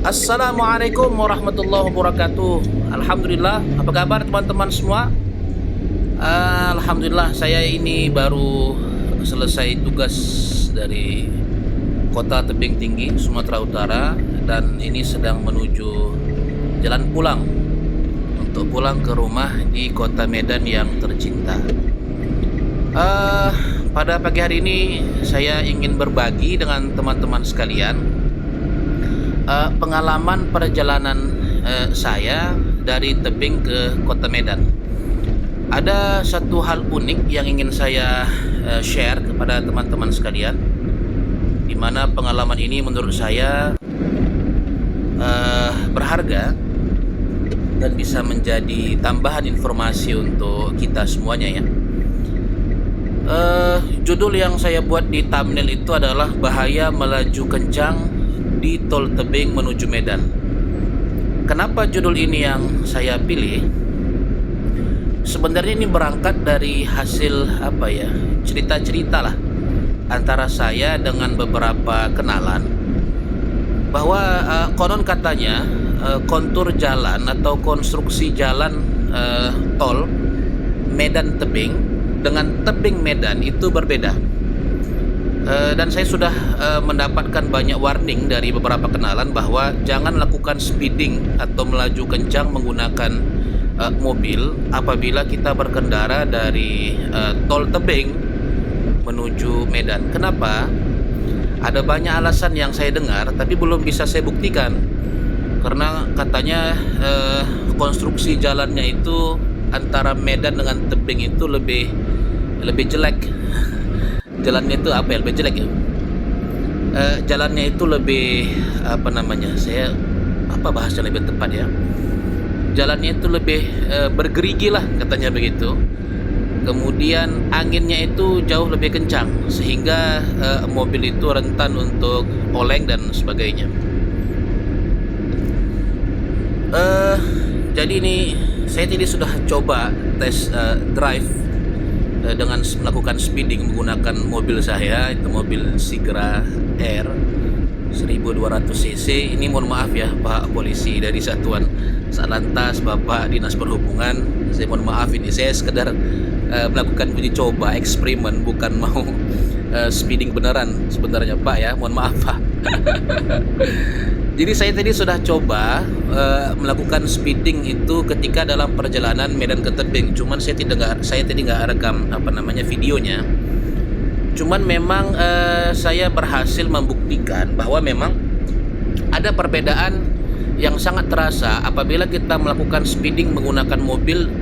Assalamualaikum warahmatullahi wabarakatuh. Alhamdulillah, apa kabar teman-teman semua? Alhamdulillah, saya ini baru selesai tugas dari Kota Tebing Tinggi, Sumatera Utara, dan ini sedang menuju jalan pulang untuk pulang ke rumah di Kota Medan yang tercinta. Pada pagi hari ini saya ingin berbagi dengan teman-teman sekalian pengalaman perjalanan saya dari tebing ke Kota Medan. Ada satu hal unik yang ingin saya share kepada teman-teman sekalian, di mana pengalaman ini menurut saya berharga dan bisa menjadi tambahan informasi untuk kita semuanya ya. Judul yang saya buat di thumbnail itu adalah bahaya melaju kencang di tol tebing menuju Medan. Kenapa judul ini yang saya pilih? Sebenarnya ini berangkat dari hasil cerita-cerita lah antara saya dengan beberapa kenalan, bahwa konon katanya kontur jalan atau konstruksi jalan tol Medan tebing dengan tebing Medan itu berbeda. Dan saya sudah mendapatkan banyak warning dari beberapa kenalan bahwa jangan lakukan speeding atau melaju kencang menggunakan mobil apabila kita berkendara dari tol tebing menuju Medan. Kenapa? Ada banyak alasan yang saya dengar tapi belum bisa saya buktikan, karena katanya konstruksi jalannya itu antara Medan dengan tebing itu lebih jelek. Jalannya itu lebih jelek ya. Jalannya itu lebih bahasa lebih tepat ya. Jalannya itu lebih bergerigi lah katanya begitu. Kemudian anginnya itu jauh lebih kencang sehingga mobil itu rentan untuk oleng dan sebagainya. Jadi ini saya tadi sudah coba tes drive dengan melakukan speeding menggunakan mobil saya, itu mobil Sigra R 1200 cc. Ini mohon maaf ya Pak Polisi dari Satuan Satlantas, Bapak Dinas Perhubungan, saya mohon maaf, ini saya sekedar melakukan uji coba eksperimen, bukan mau speeding beneran sebenarnya Pak ya, mohon maaf Pak. Jadi saya tadi sudah coba melakukan speeding itu ketika dalam perjalanan Medan ke tebing. Cuman saya tadi nggak rekam videonya. Cuman memang saya berhasil membuktikan bahwa memang ada perbedaan yang sangat terasa apabila kita melakukan speeding menggunakan mobil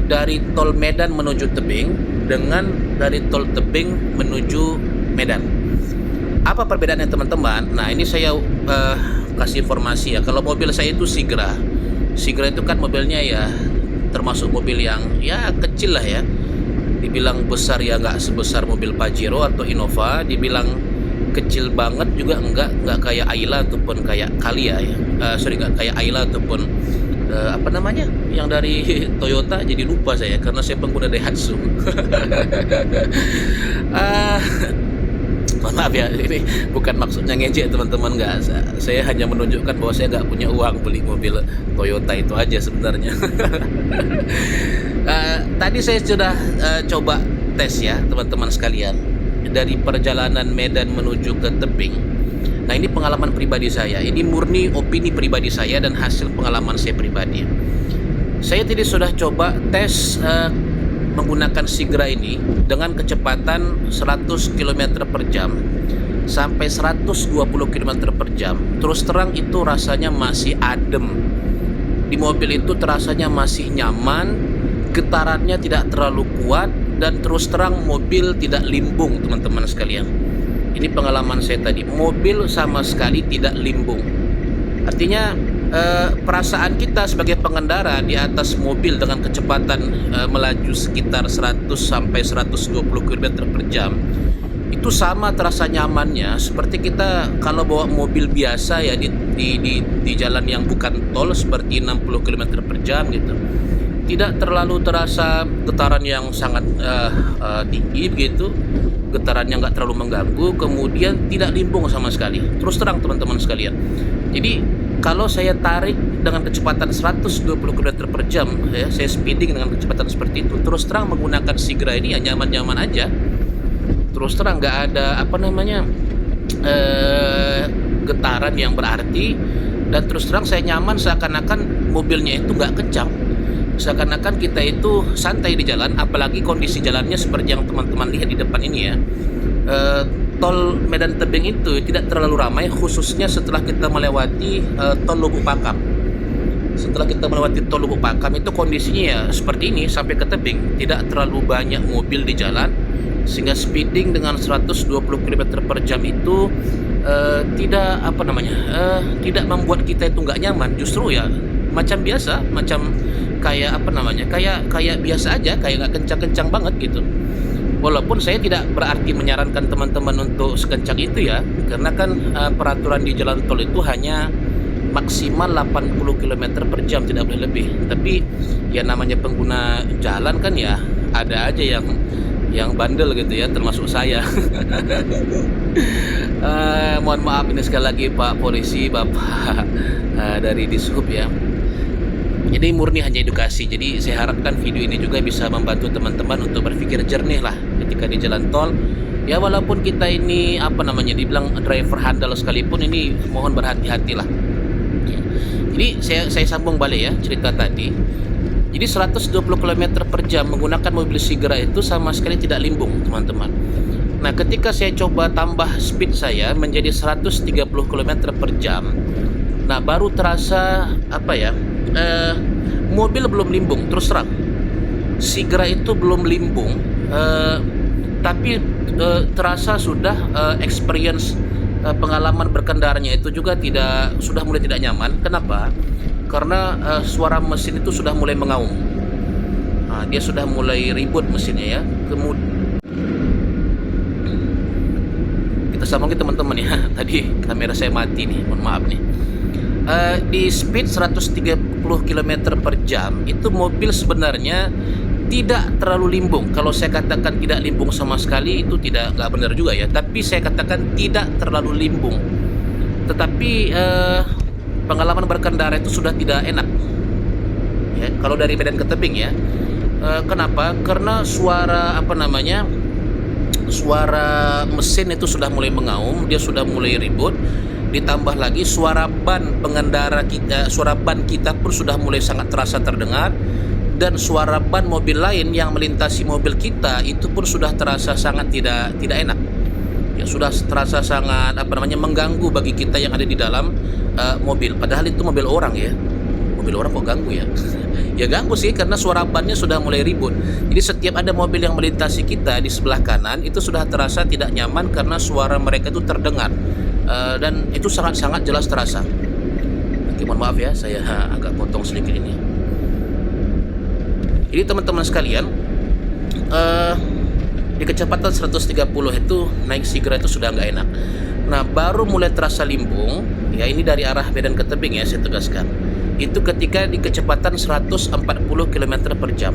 dari tol Medan menuju tebing dengan dari tol tebing menuju Medan. Apa perbedaannya teman-teman? Nah ini saya kasih informasi ya. Kalau mobil saya itu Sigra itu kan mobilnya ya termasuk mobil yang ya kecil lah ya. Dibilang besar ya nggak sebesar mobil Pajero atau Innova, dibilang kecil banget juga nggak kayak Ayla ataupun kayak Calya ya. Nggak kayak Ayla ataupun yang dari Toyota, jadi lupa saya karena saya pengguna Daihatsu. Maaf ya, ini bukan maksudnya ngejek teman-teman, nggak. Saya hanya menunjukkan bahwa saya nggak punya uang beli mobil Toyota, itu aja sebenarnya. Tadi saya sudah coba tes ya teman-teman sekalian dari perjalanan Medan menuju ke tebing. Nah ini pengalaman pribadi saya, ini murni opini pribadi saya dan hasil pengalaman saya pribadi. Saya tadi sudah coba tes menggunakan Sigra ini dengan kecepatan 100 km per jam sampai 120 km per jam. Terus terang itu rasanya masih adem. Di mobil itu terasanya masih nyaman, getarannya tidak terlalu kuat, dan terus terang mobil tidak limbung teman-teman sekalian. Ini pengalaman saya tadi, mobil sama sekali tidak limbung. Artinya perasaan kita sebagai pengendara di atas mobil dengan kecepatan melaju sekitar 100 sampai 120 km per jam itu sama terasa nyamannya seperti kita kalau bawa mobil biasa ya di jalan yang bukan tol seperti 60 km per jam gitu. Tidak terlalu terasa getaran yang sangat tinggi begitu, getarannya nggak terlalu mengganggu, kemudian tidak limbung sama sekali. Terus terang teman-teman sekalian, jadi kalau saya tarik dengan kecepatan 120 km per jam ya, saya speeding dengan kecepatan seperti itu, terus terang menggunakan Sigra ini ya nyaman-nyaman aja. Terus terang nggak ada getaran yang berarti, dan terus terang saya nyaman seakan-akan mobilnya itu nggak kencang, seakan-akan kita itu santai di jalan. Apalagi kondisi jalannya seperti yang teman-teman lihat di depan ini ya. Tol Medan Tebing itu tidak terlalu ramai, khususnya setelah kita melewati tol Lubuk Pakam. Setelah kita melewati tol Lubuk Pakam itu kondisinya ya seperti ini sampai ke tebing, tidak terlalu banyak mobil di jalan, sehingga speeding dengan 120 km per jam itu tidak membuat kita itu nggak nyaman. Justru ya macam biasa, macam kayak kayak biasa aja, kayak nggak kencang-kencang banget gitu. Walaupun saya tidak berarti menyarankan teman-teman untuk sekencang itu ya, karena kan peraturan di jalan tol itu hanya maksimal 80 km per jam, tidak boleh lebih. Tapi ya namanya pengguna jalan kan ya ada aja yang bandel gitu ya, termasuk saya. Mohon maaf ini sekali lagi Pak Polisi, Bapak dari Dishub ya. Jadi murni hanya edukasi. Jadi saya harapkan video ini juga bisa membantu teman-teman untuk berpikir jernih lah ketika di jalan tol. Ya walaupun kita ini dibilang driver handal sekalipun, ini mohon berhati-hatilah. Ya. Jadi saya sambung balik ya cerita tadi. Jadi 120 km per jam menggunakan mobil Sigra itu sama sekali tidak limbung, teman-teman. Nah, ketika saya coba tambah speed saya menjadi 130 km per jam, nah baru terasa mobil belum limbung. Terus terang Sigra itu belum limbung, tapi terasa sudah experience pengalaman berkendaranya itu juga sudah mulai tidak nyaman. Kenapa? Karena suara mesin itu sudah mulai mengaum. Nah, dia sudah mulai ribut mesinnya ya. Kemudian kita sambungin teman-teman ya. Tadi kamera saya mati nih, mohon maaf nih. Di speed 130 km per jam itu mobil sebenarnya tidak terlalu limbung. Kalau saya katakan tidak limbung sama sekali itu nggak benar juga ya. Tapi saya katakan tidak terlalu limbung. Tetapi pengalaman berkendara itu sudah tidak enak. Ya, kalau dari Medan ke Tebing ya. Kenapa? Karena suara mesin itu sudah mulai mengaum, dia sudah mulai ribut. Ditambah lagi suara ban pengendara kita, suara ban kita pun sudah mulai sangat terasa terdengar, dan suara ban mobil lain yang melintasi mobil kita itu pun sudah terasa sangat tidak enak. Ya sudah terasa sangat mengganggu bagi kita yang ada di dalam mobil. Padahal itu mobil orang ya. Mobil orang kok ganggu ya? Ya ganggu sih, karena suara bannya sudah mulai ribut. Jadi setiap ada mobil yang melintasi kita di sebelah kanan itu sudah terasa tidak nyaman karena suara mereka itu terdengar. Dan itu sangat-sangat jelas terasa. Oke, mohon maaf ya, saya agak potong sedikit ini. Jadi teman-teman sekalian, di kecepatan 130 itu naik Sigra itu sudah nggak enak. Nah, baru mulai terasa limbung ya, ini dari arah Medan ke Tebing ya, saya tegaskan. Itu ketika di kecepatan 140 km per jam.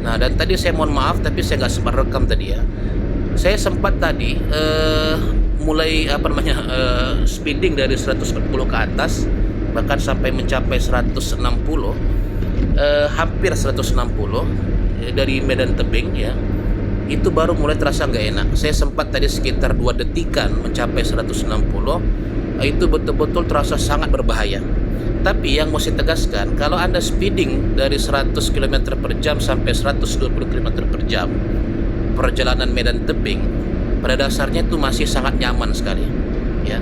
Nah, dan tadi saya mohon maaf tapi saya nggak sempat rekam tadi ya. Saya sempat tadi mulai speeding dari 140 ke atas, bahkan sampai mencapai 160, hampir 160 dari Medan Tebing ya. Itu baru mulai terasa nggak enak. Saya sempat tadi sekitar 2 detikan mencapai 160, itu betul-betul terasa sangat berbahaya. Tapi yang mau saya tegaskan, kalau Anda speeding dari 100 km per jam sampai 120 km per jam, perjalanan Medan Tebing pada dasarnya itu masih sangat nyaman sekali ya.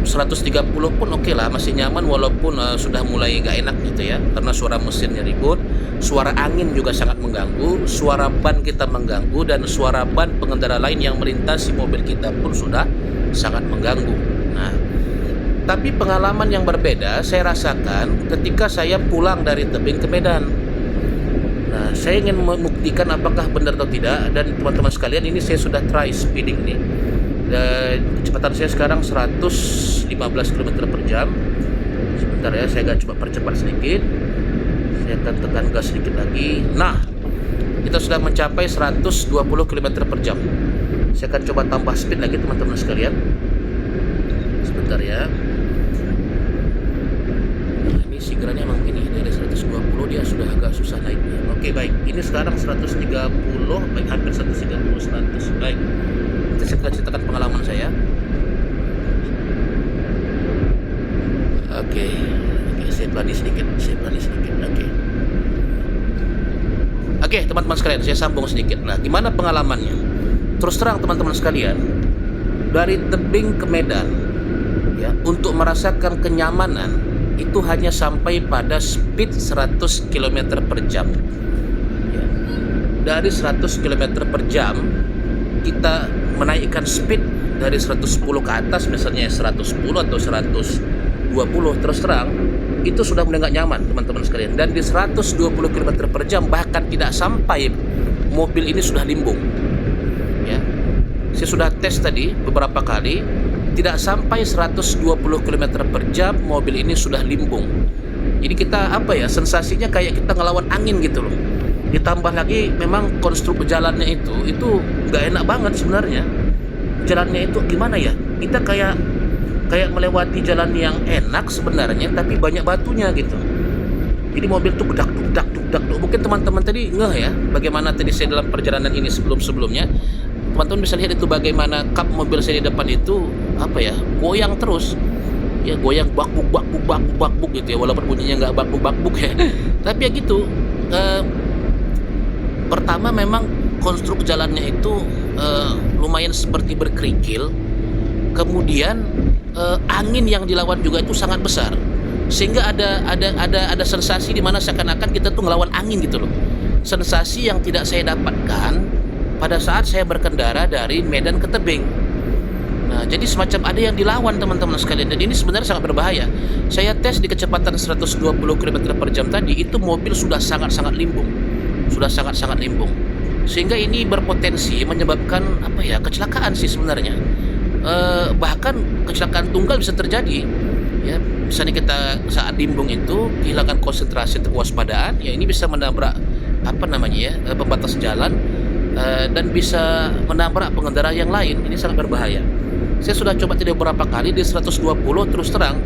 130 pun oke lah, masih nyaman walaupun sudah mulai gak enak gitu ya, karena suara mesinnya ribut, suara angin juga sangat mengganggu, suara ban kita mengganggu, dan suara ban pengendara lain yang melintasi mobil kita pun sudah sangat mengganggu. Nah, tapi pengalaman yang berbeda saya rasakan ketika saya pulang dari Tebing ke Medan. Nah, saya ingin membuktikan apakah benar atau tidak, dan teman-teman sekalian, ini saya sudah try speeding nih. Kecepatan saya sekarang 115 km per jam. Sebentar ya, saya agak coba percepat sedikit. Saya akan tekan gas sedikit lagi. Nah, kita sudah mencapai 120 km per jam. Saya akan coba tambah speed lagi teman-teman sekalian. Sebentar ya. dia sudah agak susah naiknya. Oke, baik. Ini sekarang 130, baik, hampir 130, 100. Baik. Nanti saya akan ceritakan pengalaman saya. Oke, saya pelani sedikit. Oke, teman-teman sekalian, saya sambung sedikit. Nah, gimana pengalamannya? Terus terang teman-teman sekalian, dari tebing ke Medan, ya, untuk merasakan kenyamanan itu hanya sampai pada speed 100 km per jam. Ya. Dari 100 km per jam, kita menaikkan speed dari 110 ke atas, misalnya 110 atau 120, terus terang itu sudah mulai nggak nyaman teman-teman sekalian. Dan di 120 km per jam bahkan tidak sampai mobil ini sudah limbung. Ya, saya sudah tes tadi beberapa kali, tidak sampai 120 km per jam mobil ini sudah limbung. Jadi kita sensasinya kayak kita ngelawan angin gitu loh. Ditambah lagi memang konstruk jalannya itu nggak enak banget sebenarnya. Jalannya itu gimana ya? Kita kayak melewati jalan yang enak sebenarnya, tapi banyak batunya gitu. Jadi mobil tuh bedak. Mungkin teman-teman tadi ngeh ya, bagaimana tadi saya dalam perjalanan ini sebelumnya. Teman-teman bisa lihat itu bagaimana kap mobil saya di depan itu goyang terus. Ya, goyang bakbuk gitu ya, walaupun bunyinya nggak bakbuk ya. Tapi ya gitu. Pertama memang konstruk jalannya itu lumayan seperti berkerikil. Kemudian angin yang dilawan juga itu sangat besar, sehingga ada sensasi di mana seakan-akan kita tuh ngelawan angin gitu loh. Sensasi yang tidak saya dapatkan pada saat saya berkendara dari Medan ke tebing. Nah, jadi semacam ada yang dilawan teman-teman sekalian, dan ini sebenarnya sangat berbahaya. Saya tes di kecepatan 120 km per jam tadi, itu mobil sudah sangat-sangat limbung. Sehingga ini berpotensi menyebabkan kecelakaan sih sebenarnya. Bahkan kecelakaan tunggal bisa terjadi. Ya, misalnya kita saat limbung itu kehilangan konsentrasi atau kewaspadaan, ya ini bisa menabrak pembatas jalan, dan bisa menabrak pengendara yang lain. Ini sangat berbahaya. Saya sudah coba tidak beberapa kali di 120, terus terang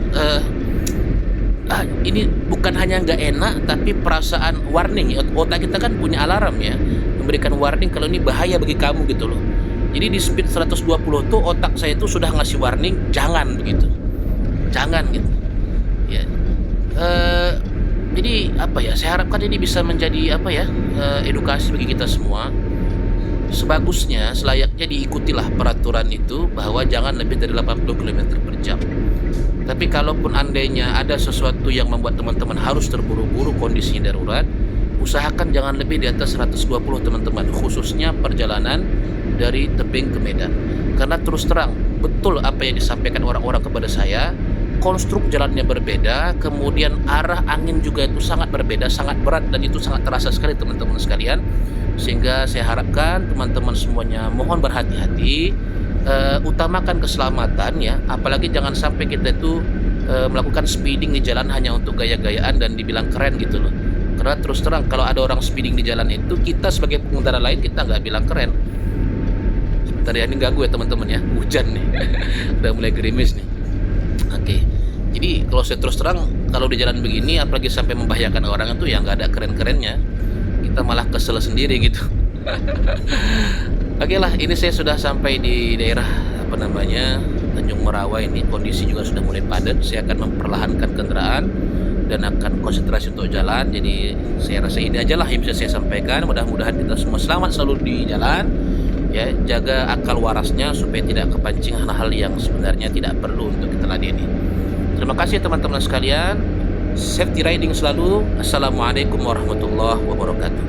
ini bukan hanya nggak enak, tapi perasaan warning. Otak kita kan punya alarm ya, memberikan warning kalau ini bahaya bagi kamu gitu loh. Jadi di speed 120 tuh otak saya itu sudah ngasih warning, jangan begitu, jangan gitu ya. Jadi saya harapkan ini bisa menjadi edukasi bagi kita semua. Sebagusnya, selayaknya diikutilah peraturan itu, bahwa jangan lebih dari 80 km per jam. Tapi kalaupun andainya ada sesuatu yang membuat teman-teman harus terburu-buru, kondisinya darurat, usahakan jangan lebih di atas 120 teman-teman, khususnya perjalanan dari tebing ke Medan. Karena terus terang, betul apa yang disampaikan orang-orang kepada saya, konstruk jalannya berbeda, kemudian arah angin juga itu sangat berbeda, sangat berat, dan itu sangat terasa sekali teman-teman sekalian. Sehingga saya harapkan teman-teman semuanya mohon berhati-hati, utamakan keselamatan ya, apalagi jangan sampai kita itu melakukan speeding di jalan hanya untuk gaya-gayaan dan dibilang keren gitu loh. Karena terus terang kalau ada orang speeding di jalan itu, kita sebagai pengendara lain kita nggak bilang keren. Sebentar ya, ini ganggu ya teman-teman ya, hujan nih udah mulai gerimis nih. Oke, jadi kalau saya terus terang, kalau di jalan begini apalagi sampai membahayakan orang itu ya nggak ada keren-kerennya, kita malah kesel sendiri gitu. Oke lah, ini saya sudah sampai di daerah Tanjung Merawa. Ini kondisi juga sudah mulai padat. Saya akan memperlahankan kendaraan dan akan konsentrasi untuk jalan. Jadi saya rasa ini aja lah yang bisa saya sampaikan. Mudah-mudahan kita semua selamat selalu di jalan ya, jaga akal warasnya supaya tidak kepancing hal-hal yang sebenarnya tidak perlu untuk kita ladeni. Terima kasih teman-teman sekalian. Safety riding selalu. Assalamualaikum warahmatullahi wabarakatuh.